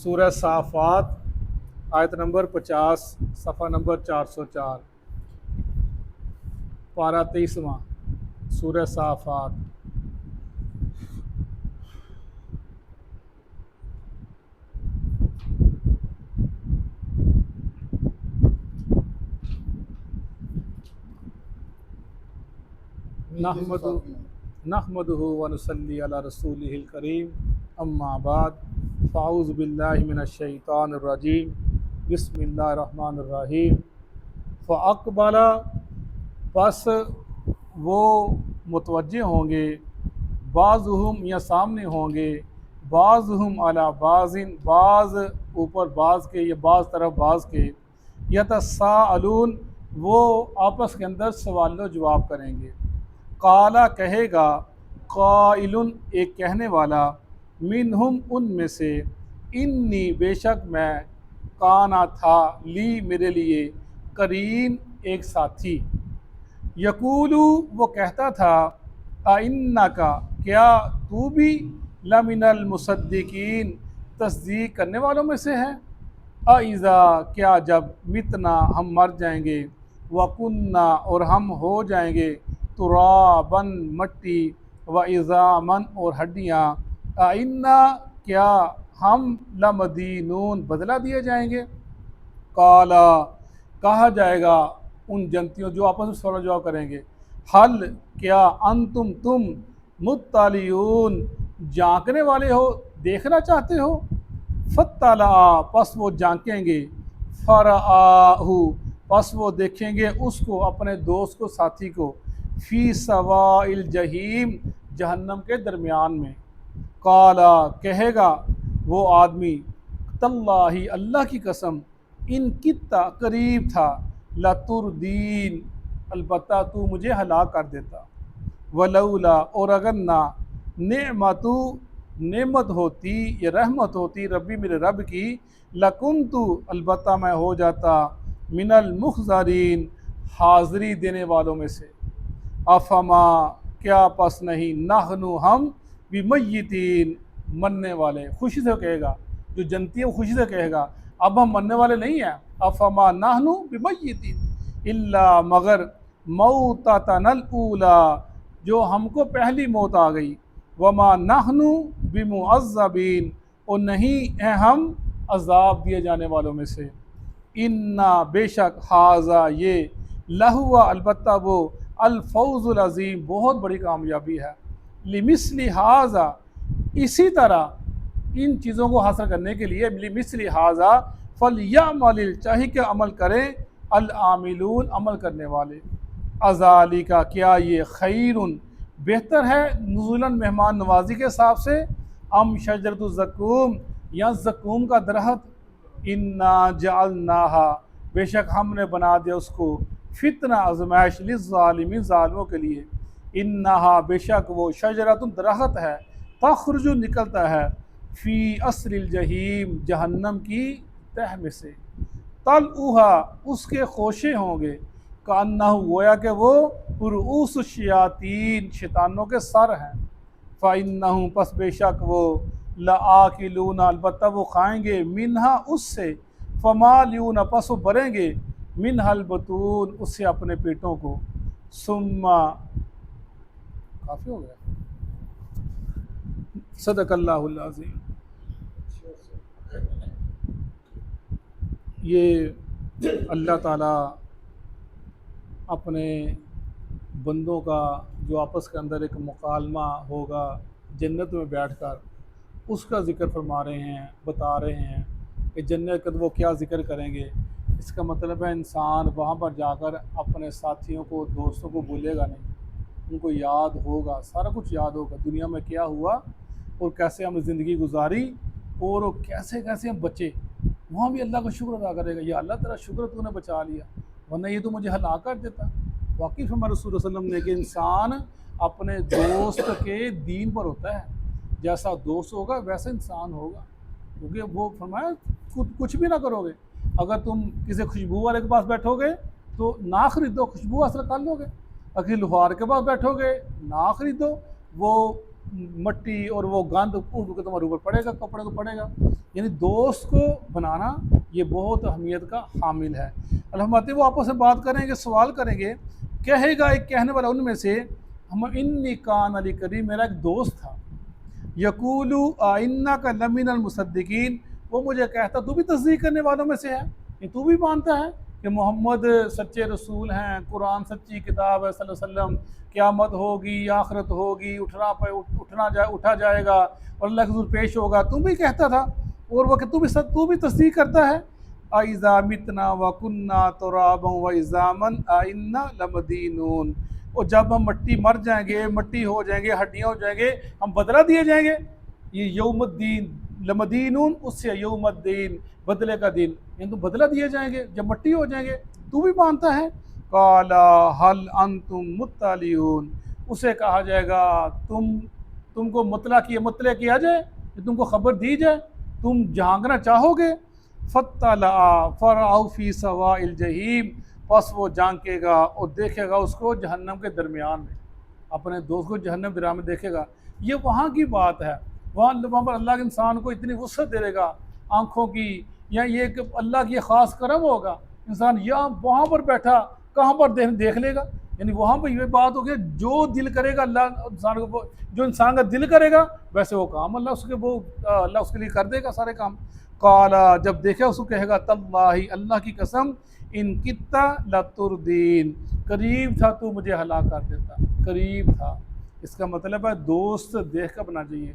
سورہ صافات آیت نمبر 50 صفحہ نمبر 404 پارہ 23واں سورہ صافات۔ نحمدہ ونصلی علی رسولہ الکریم، اما بعد، فاعوذ باللہ من الشیطان الرجیم، بسم اللہ الرحمن الرحیم۔ فاقبل، پس وہ متوجہ ہوں گے، بعضہم یا سامنے ہوں گے، بعضہم علی بعض، بعض اوپر بعض کے یا بعض طرف بعض کے، یتساءلون، وہ آپس کے اندر سوال و جواب کریں گے۔ قالا، کہے گا، قائل، ایک کہنے والا، منہم، ان میں سے، انی، بے شک میں، کانا تھا، لی، میرے لیے، قرین، ایک ساتھی، یقولو، وہ کہتا تھا، اِنَّکَ، کیا تو بھی، لمن المصدقین، تصدیق کرنے والوں میں سے ہے، اَإِذَا، کیا جب، متنا، ہم مر جائیں گے، وَكُنَّا، اور ہم ہو جائیں گے، ترابن، مٹی، وعظامن، اور ہڈیاں، اِنَّا، کیا ہم، لمدینون، بدلہ دیے جائیں گے۔ قالا، کہا جائے گا ان جنتیوں جو آپس میں سوال و جواب کریں گے، حل، کیا، انتم، تم، مطلعون، جھانکنے والے ہو، دیکھنا چاہتے ہو۔ فاطلع، پس وہ جھانکیں گے، فرآہ، پس وہ دیکھیں گے اس کو، اپنے دوست کو، ساتھی کو، فی سواء الجحیم، جہنم کے درمیان میں۔ قالا، کہے گا وہ آدمی، تاللہ، اللہ کی قسم، ان کتا، قریب تھا، لتردین، البتہ تو مجھے ہلاک کر دیتا، ولولا، اور اگر نہ، نعمت ہوتی یا رحمت ہوتی، ربی، میرے رب کی، لکنتو، البتہ میں ہو جاتا، من المحضرین، حاضری دینے والوں میں سے۔ افما، کیا پس نہیں، نحنو، ہم، بمیتین، مرنے والے، خوشی سے کہے گا، جو جنتی ہے وہ خوشی سے کہے گا اب ہم مرنے والے نہیں ہیں۔ افما نحنو بمیتین، الا، مگر، موتتنا الاولی، جو ہم کو پہلی موت آ گئی، وما نحنو بمعذبین، اور نہیں ہیں ہم عذاب دیے جانے والوں میں سے۔ انا، بے شک، ھذا، یہ، لہوا، البتہ وہ، الفوز العظیم، بہت بڑی کامیابی ہے، لمثل ھذا، اسی طرح ان چیزوں کو حاصل کرنے کے لیے، لمثل ھذا فلیعمل، چاہیے کہ عمل کریں، العاملون، عمل کرنے والے۔ اذالک، کیا یہ، خیر، بہتر ہے، نزولاً، مہمان نوازی کے حساب سے، ام شجرۃ الزقوم، یا زقوم کا درخت، انا جعلناہا، بے شک ہم نے بنا دیا اس کو، فتنہ، آزمائش، للظالمین، ظالموں کے لیے، انہا، بے شک وہ، شجرۃ، درخت ہے، تخرج، نکلتا ہے، فی اصل الجحیم، جہنم کی تہ میں سے، طلعھا، اس کے خوشے ہوں گے، کانہ، گویا کہ وہ، رؤوس الشیاطین، شیطانوں کے سر ہیں، فانہم، پس بے شک وہ، لآکلون، البتہ وہ کھائیں گے، منہا، اس سے، فمالئون، پس وہ بھریں گے، منہا البطون، اس سے اپنے پیٹوں کو، ثم، کافی ہو گیا، صدق اللہ العظیم۔ یہ اللہ تعالیٰ اپنے بندوں کا جو آپس کے اندر ایک مکالمہ ہوگا جنت میں بیٹھ کر، اس کا ذکر فرما رہے ہیں، بتا رہے ہیں کہ جنت کا وہ کیا ذکر کریں گے۔ اس کا مطلب ہے انسان وہاں پر جا کر اپنے ساتھیوں کو، دوستوں کو بھولے گا نہیں، ان کو یاد ہوگا، سارا کچھ یاد ہوگا، دنیا میں کیا ہوا اور کیسے ہم زندگی گزاری اور کیسے کیسے ہم بچے، وہاں بھی اللہ کا شکر ادا کرے گا، یا اللہ تیرا شکر تو نے بچا لیا، ورنہ یہ تو مجھے ہلاک کر دیتا۔ واقعی ہمارے رسول صلی اللہ علیہ وسلم نے کہ انسان اپنے دوست کے دین پر ہوتا ہے، جیسا دوست ہوگا ویسا انسان ہوگا، کیونکہ وہ فرمایا کچھ بھی نہ کرو گے، اگر تم کسی خوشبو والے کے پاس بیٹھو گے تو نہ خریدو، خوشبو حاصل کر لو گے، اگر لوہار کے پاس بیٹھو گے نہ خریدو، وہ مٹی اور وہ گند اڑ کے تمہارے اوپر پڑے گا، کپڑے کو پڑے گا۔ یعنی دوست کو بنانا یہ بہت اہمیت کا حامل ہے۔ الحمد وہ آپس میں بات کریں گے، سوال کریں گے، کہے گا ایک کہنے والا ان میں سے، ہم انی کان علی کریم، میرا ایک دوست تھا، یقولو انک لمن المصدقین، وہ مجھے کہتا تو بھی تصدیق کرنے والوں میں سے ہے، کہ تو بھی مانتا ہے کہ محمد سچے رسول ہیں، قرآن سچی کتاب ہے صلی اللہ علیہ وسلم، قیامت ہوگی، آخرت ہوگی، اٹھا جائے گا اور اللہ کے حضور پیش ہوگا، تو بھی کہتا تھا، اور وہ کہ تو بھی تصدیق کرتا ہے، اَإِذَا مِتْنَا وَكُنَّا تُرَابًا وَعِظَامًا أَإِنَّا لَمَدِينُونَ، اور جب ہم مر جائیں گے، مٹی ہو جائیں گے، ہڈیاں ہو جائیں گے، ہم بدلہ دیے جائیں گے۔ یہ یوم الدین، لمدینون، اس سے یوم الدین، بدلے کا دن، یعنی تو بدلہ دیے جائیں گے جب مٹی ہو جائیں گے، تو بھی مانتا ہے؟ قال هل انتم مطلعون، اسے کہا جائے گا تم کو مطلع کیا جائے، کہ تم کو خبر دی جائے، تم جھانکنا چاہو گے؟ فطلع فرعوا فی سواء الجحیم، پس وہ جھانکے گا اور دیکھے گا اس کو جہنم کے درمیان میں، اپنے دوست کو جہنم درمیان میں دیکھے گا۔ یہ وہاں کی بات ہے، وہاں پر اللہ کے انسان کو اتنی وسعت دے دے گا آنکھوں کی، یا یہ کہ اللہ کی خاص کرم ہوگا، انسان یا وہاں پر بیٹھا کہاں پر دیکھ لے گا، یعنی وہاں پہ یہ بات ہوگی جو دل کرے گا اللہ انسان کو، جو انسان کا دل کرے گا ویسے وہ کام اللہ اس کے لیے کر دے گا سارے کام۔ قال، جب دیکھے اس کو کہے گا تاللہ، اللہ کی قسم، ان کتا لتردین، قریب تھا تو مجھے ہلاک کر دیتا، قریب تھا۔ اس کا مطلب ہے دوست دیکھ کر بننا چاہیے،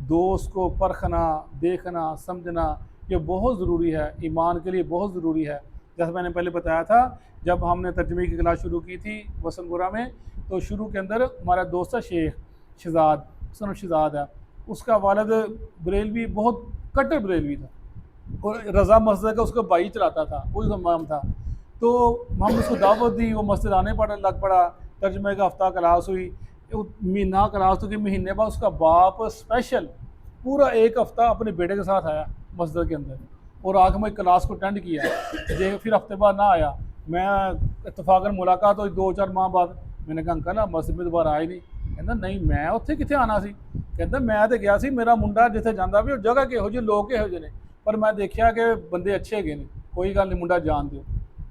دوست کو پرکھنا، دیکھنا، سمجھنا یہ بہت ضروری ہے، ایمان کے لیے بہت ضروری ہے۔ جیسے میں نے پہلے بتایا تھا، جب ہم نے ترجمے کی کلاس شروع کی تھی وسن گورا میں، تو شروع کے اندر ہمارا دوست ہے شیخ شہزاد، حسن شہزاد ہے، اس کا والد بریلوی، بہت کٹر بریلوی تھا، اور رضا مسجد کا اس کا بھائی چلاتا تھا، وہی امام تھا۔ تو ہم نے اس کو دعوت دی، وہ مسجد آنے لگ پڑا، ترجمے کا ہفتہ کلاس ہوئی، مہینہ کلاس ہوئی، مہینے بعد اس کا باپ اسپیشل پورا ایک ہفتہ اپنے بیٹے کے ساتھ آیا مسجد کے اندر، اور آ کے میں کلاس کو اٹینڈ کیا، پھر ہفتے بعد نہ آیا، میں اتفاقاً ملاقات ہوئی 2-4 ماہ بعد، میں نے کہا انکل آپ مسجد میں دوبارہ آئے نہیں؟ کہتا نہیں میں اتنے کتنے آنا سی، کہتا میں تو گیا سی، میرا منڈا جیسے جانا بھی جگہ کہہو جی لوگ کہہو جے نے، پر میں دیکھا کہ بندے اچھے گئے نے، کوئی گل نہیں منڈا جان دو،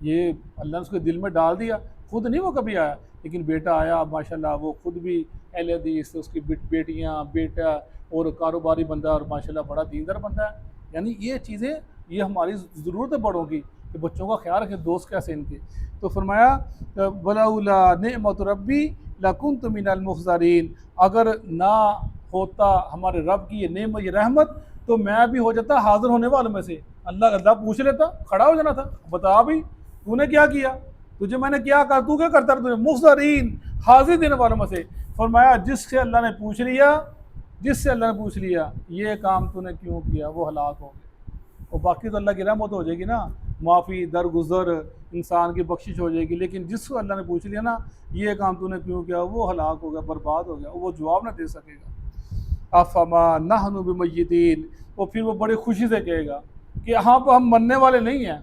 یہ اللہ نے اس کے دل میں ڈال دیا، خود نہیں وہ کبھی آیا، لیکن بیٹا آیا ماشاءاللہ، وہ خود بھی اہل حدیث، اس کی بیٹیاں، بیٹا اور کاروباری بندہ، اور ماشاءاللہ بڑا دیندار بندہ ہے۔ یعنی یہ چیزیں یہ ہماری ضرورت ہے بڑوں کی، کہ بچوں کا خیال رکھیں، دوست کیسے ان کے۔ تو فرمایا وَلَوْلَا نِعْمَةُ رَبِّي لَكُنْتُ مِنَ الْمُخْضَرِينَ، اگر نہ ہوتا ہمارے رب کی یہ نعمت، یہ رحمت، تو میں بھی ہو جاتا حاضر ہونے والوں میں سے، اللہ پوچھ لیتا، کھڑا ہو جانا تھا، بتا بھی تو نے کیا کیا، تجھے میں نے کیا کہا، تو کیا کرتا رہا، مخضرین، حاضر دینے والوں میں سے۔ فرمایا جس سے اللہ نے پوچھ لیا یہ کام تو نے کیوں کیا، وہ ہلاک ہو گیا، اور باقی تو اللہ کی رحمت ہو جائے گی نا، معافی درگزر انسان کی بخشش ہو جائے گی، لیکن جس کو اللہ نے پوچھ لیا نا یہ کام تو نے کیوں کیا، وہ ہلاک ہو گیا، برباد ہو گیا، وہ جواب نہ دے سکے گا۔ افما نحن بمیتین، وہ پھر وہ بڑی خوشی سے کہے گا کہ یہاں پہ ہم مرنے والے نہیں ہیں،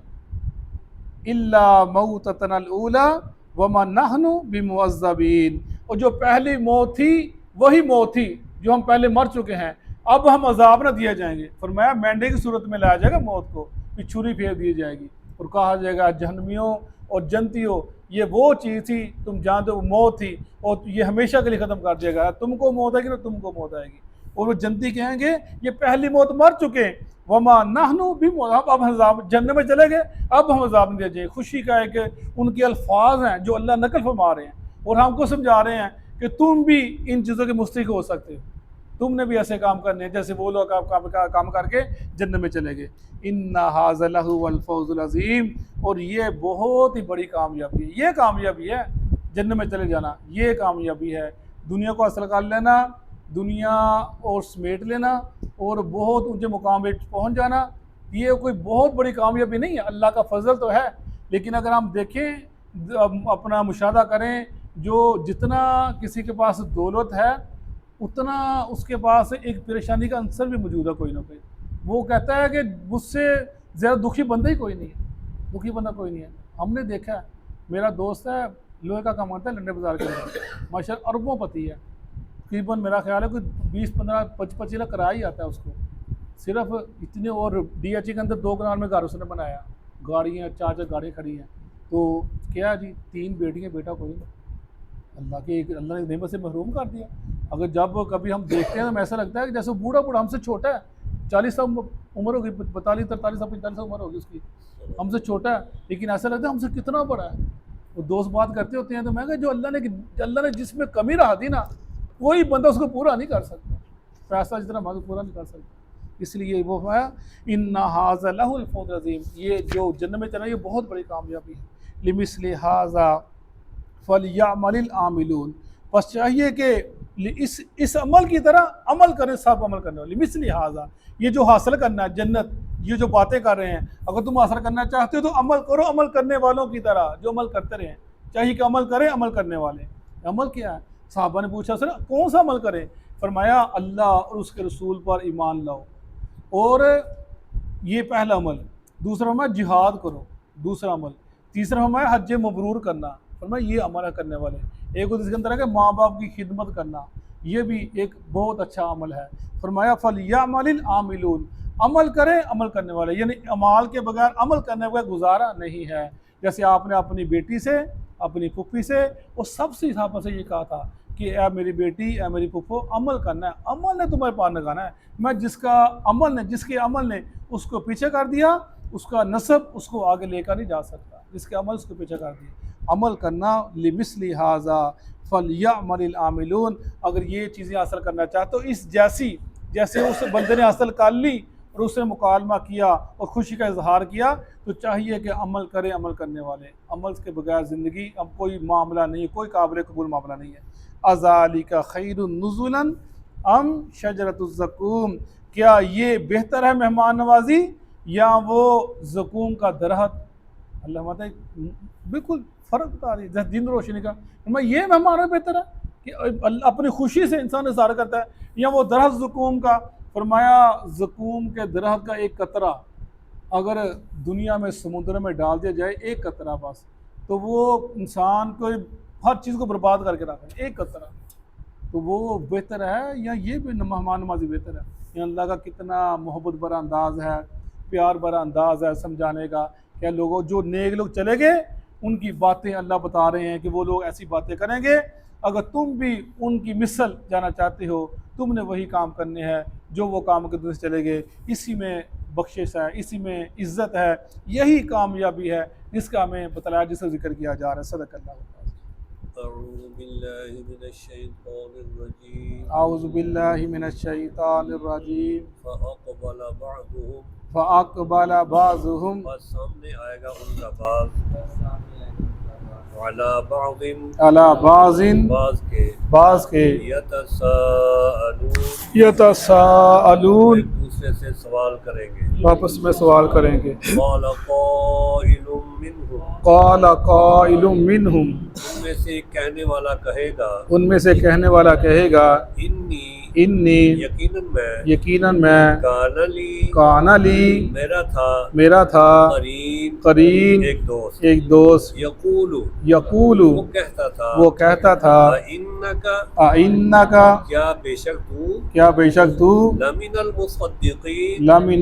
الا موتتنا الاولی وما نحن بمعذبین، اور جو پہلی موت تھی وہی موت تھی جو ہم پہلے مر چکے ہیں، اب ہم عذاب نہ دیے جائیں گے۔ فرمایا مینڈے کی صورت میں لایا جائے گا موت کو، پھر چھری پھیر دی جائے گی، اور کہا جائے گا جہنمیوں اور جنتیوں، یہ وہ چیز تھی تم جانتے ہو، وہ موت تھی، اور یہ ہمیشہ کے لیے ختم کر دیا گیا، تم کو موت آئے گی نا، تم کو موت آئے گی۔ اور وہ جنتی کہیں گے یہ پہلی موت مر چکے، وما نحن بمعذبین، اب عذاب جنت میں چلے گئے، اب ہم عذاب نہیں دیا جائیں۔ خوشی کا ہے کہ ان کے الفاظ ہیں جو اللہ نقل فرما رہے ہیں، اور ہم کو سمجھا رہے ہیں کہ تم بھی ان چیزوں کے مستحق ہو سکتے ہو، تم نے بھی ایسے کام کرنے ہیں جیسے وہ لوگ کام کر کے جنت میں چلے گئے۔ ان ھذا لہو الفوز العظیم، اور یہ بہت ہی بڑی کامیابی ہے، یہ کامیابی ہے جنت میں چلے جانا، یہ کامیابی ہے، دنیا کو حاصل کر لینا، دنیا اور سمیٹ لینا، اور بہت اونچے مقام پہ پہنچ جانا، یہ کوئی بہت بڑی کامیابی نہیں ہے، اللہ کا فضل تو ہے، لیکن اگر ہم دیکھیں، اپنا مشاہدہ کریں، جو جتنا کسی کے پاس دولت ہے اتنا اس کے پاس ایک پریشانی کا عنصر بھی موجود ہے، کوئی نہ کوئی۔ وہ کہتا ہے کہ مجھ سے زیادہ دکھی بندہ ہی کوئی نہیں ہے، دکھی بندہ کوئی نہیں ہے۔ ہم نے دیکھا ہے، میرا دوست ہے، لوہے کا کام کرتا ہے لنڈے بازار کے اندر، ماشاءاللہ اربوں پتی ہے، تقریباً میرا خیال ہے کوئی 20-15-25 لاکھ کرایہ ہی آتا ہے اس کو صرف اتنے. اور ڈی ایچ اے کے اندر 2 کنال میں گھر اس نے بنایا, گاڑیاں 4 گاڑیاں کھڑی ہیں. تو کیا جی 3 بیٹیاں بیٹا کوئی نہیں, اللہ نے نعمت سے محروم کر دیا. اگر جب کبھی ہم دیکھتے ہیں تو ایسا لگتا ہے کہ جیسے بوڑھا ہم سے چھوٹا ہے, 40 سال عمر ہوگی, 42 43 سال 45 سال عمر ہوگی اس کی, ہم سے چھوٹا ہے, لیکن ایسا لگتا ہے ہم سے کتنا بڑا ہے. وہ دوست بات کرتے ہوتے ہیں تو میں کہا جو اللہ نے جس میں کمی رہا دی نا, کوئی بندہ اس کو پورا نہیں کر سکتا, فیصلہ جتنا مانگو پورا نہیں کر سکتا. اس لیے وہ ہے ان ھذا لہ الفوز العظیم, یہ جو جنت میں چلا یہ بہت بڑی کامیابی ہے. لمثل ھذا فلیعمل العاملون, بس چاہیے کہ اس عمل کی طرح عمل کریں سب عمل کرنے والے. لمثل ھذا, یہ جو حاصل کرنا ہے جنت, یہ جو باتیں کر رہے ہیں, اگر تم حاصل کرنا چاہتے ہو تو عمل کرو عمل کرنے والوں کی طرح, جو عمل کرتے رہیں. چاہیے کہ عمل کریں عمل کرنے والے. عمل کیا ہے؟ صحابہ نے پوچھا سر کون سا عمل کریں؟ فرمایا اللہ اور اس کے رسول پر ایمان لاؤ, اور یہ پہلا عمل. دوسرا عمل جہاد کرو, دوسرا عمل. تیسرا عمل حج مبرور کرنا, فرمایا یہ عمل کرنے والے. ایک اس کے اندر ہے کہ ماں باپ کی خدمت کرنا, یہ بھی ایک بہت اچھا عمل ہے. فرمایا فلیعمل العاملون, عمل کریں عمل کرنے والے, یعنی عمال کے بغیر عمل کرنے کا گزارا نہیں ہے. جیسے آپ نے اپنی بیٹی سے, اپنی پھپھی سے اور سب سے صحابہ سے یہ کہا تھا کہ اے میری بیٹی اے میری پھپھو عمل کرنا ہے, عمل نے تمہارے پار لگانا ہے. میں جس کے عمل نے اس کو پیچھے کر دیا, اس کا نسب اس کو آگے لے کر نہیں جا سکتا, جس کے عمل اس کو پیچھے کر دیا. عمل کرنا لمثل ھذا فلیعمل العاملون, اگر یہ چیزیں حاصل کرنا چاہتے تو اس جیسے اس بندے نے حاصل کر لی اور اس نے مکالمہ کیا اور خوشی کا اظہار کیا, تو چاہیے کہ عمل کرے عمل کرنے والے. عمل کے بغیر زندگی اب کوئی معاملہ نہیں, کوئی قابل قبول معاملہ نہیں ہے. اذالک خیر نزلا ام شجرۃ الزقوم, کیا یہ بہتر ہے مہمان نوازی یا وہ زقوم کا درخت؟ اللہ ماتا بالکل فرق بتا رہی ہے دین روشنی کا. یہ مہمان بہتر ہے کہ اپنی خوشی سے انسان اظہار کرتا ہے, یا وہ درخت زقوم کا؟ فرمایا زقوم کے درخت کا ایک قطرہ اگر دنیا میں سمندر میں ڈال دیا جائے, ایک قطرہ بس, تو وہ انسان کو ہر چیز کو برباد کر کے رکھا ہے, ایک قطرہ. تو وہ بہتر ہے یا یہ بھی مہمان نوازی بہتر ہے؟ یہ اللہ کا کتنا محبت بھرا انداز ہے, پیار بھرا انداز ہے سمجھانے کا. کہ لوگوں جو نیک لوگ چلے گئے ان کی باتیں اللہ بتا رہے ہیں کہ وہ لوگ ایسی باتیں کریں گے. اگر تم بھی ان کی مثل جانا چاہتے ہو, تم نے وہی کام کرنے ہیں جو وہ کام کرتے چلے گئے. اسی میں بخشش ہے, اسی میں عزت ہے, یہی کامیابی ہے جس کا ہمیں بتلایا, جس کا ذکر کیا جا رہا ہے. صدق اللہ. اعوذ باللہ من الشیطان الرجیم. اعوذ باللہ من الشیطان الرجیم. فاقبل بعضهم, بس سامنے آئے گا ان کا بعض, علی بعض, علی بعض کے یتساءلون, ایک دوسرے سے سوال کریں گے, آپس میں سوال کریں گے. قال قائل منهم, قال قائل منہم, ان میں سے کہنے والا کہے گا, ان میں سے کہنے والا کہے گا, انی یقیناً میں کان لی میرا تھا قرین ایک دوست, یقول وہ کہتا تھا اِنَّکَ کیا بے شک تو لَمِنَ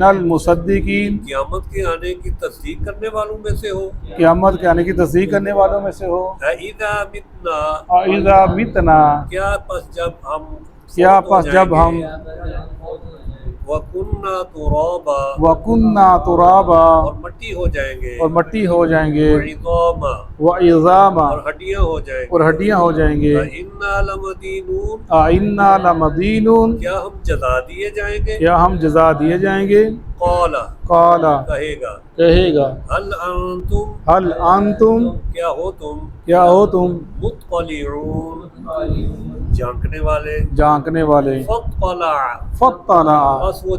الْمُصَدِّقِينَ قیامت کے آنے کی تصدیق کرنے والوں میں سے ہو, قیامت کے آنے کی تصدیق کرنے والوں میں سے ہو. اِذَا مِتْنَا کیا پس جب ہم وَكُنَّا تُرَابًا اور مٹی ہو جائیں گے, وَعِظَامًا اور ہڈیاں ہو جائیں گے, أَإِنَّا لَمَدِينُونَ کیا ہم جزا دیے جائیں گے, قال کہے گا هل انتم کیا ہو تم مطلعون جھانکنے والے, فَاطَّلَعَ بس وہ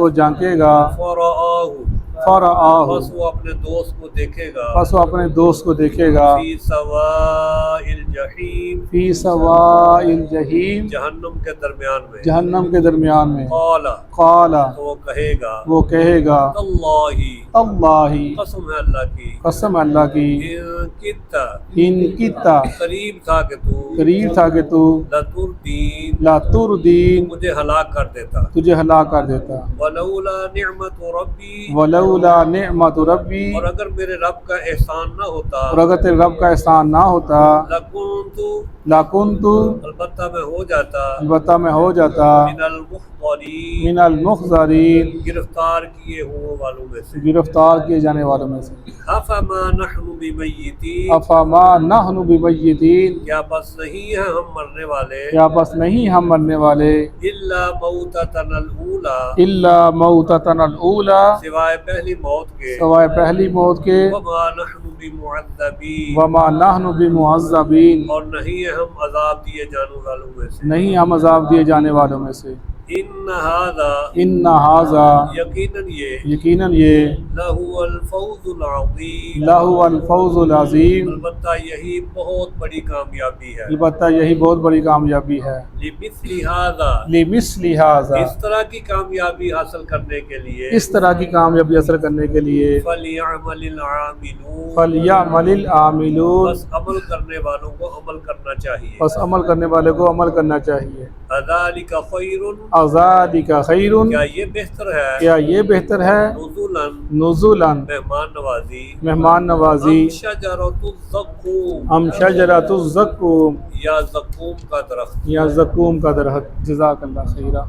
جھانکے گا, فرآہ فرآہ بس وہ اپنے دوست کو دیکھے گا پس وہ اپنے دوست کو دیکھے گا فی سواء الجحیم فی سواء الجحیم جہنم کے درمیان میں جہنم کے درمیان میں قال قال تو وہ کہے گا وہ کہے گا اللہ اللہ قسم ہے اللہ کی قسم اللہ کی ان کتا ان کتا قریب تھا کہ تو قریب تھا کہ تو لتردین لا تردین مجھے ہلاک کر دیتا تجھے ہلاک کر دیتا ولولا نعمت ربی ولولا نعمت ربی اور اگر میرے رب کا احسان نہ ہوتا اور اگر تیرے رب کا احسان نہ ہوتا لکنت لاکنت البتہ میں ہو جاتا البتہ میں ہو جاتا من المحضرین من المخضرین گرفتار کیے ہونے والوں میں سے گرفتار کیے جانے والوں میں سے افما نحن بمیتین افما نحن بمیتین کیا بس نہیں ہیں ہم مرنے والے کیا بس نہیں ہم مرنے والے الا موتتنا الاولی الا موتتنا الاولی سوائے پہلی موت کے سوائے پہلی موت کے وما نحن بمعذبین وما نحن بمعذبین اور نہیں ہیں ہم عذاب دیے جانے والوں میں سے نہیں ہم عذاب دیے جانے والوں میں سے ان ھذا ان ھذا یقیناً یہ یقیناً یہ لہو الفوز العظیم لہو الفوز العظیم البتہ یہی بہت بڑی کامیابی ہے البتہ یہی بہت بڑی کامیابی ہے لمثل ھذا لمثل ھذا اس طرح کی کامیابی حاصل کرنے کے لیے اس طرح کی کامیابی حاصل کرنے کے لیے فلیعمل العاملون فلیعمل العاملون بس عمل کرنے والوں کو عمل کرنا چاہیے بس عمل کرنے والے کو عمل کرنا چاہیے اذالک خیر ذالک خیر کیا یہ بہتر ہے کیا یہ بہتر ہے نزولاً نزولا مہمان نوازی مہمان نوازی ام شجرۃ الزقوم ام شجرۃ الزقوم یا زقوم کا درخت یا زقوم کا درخت جزاک اللہ خیرہ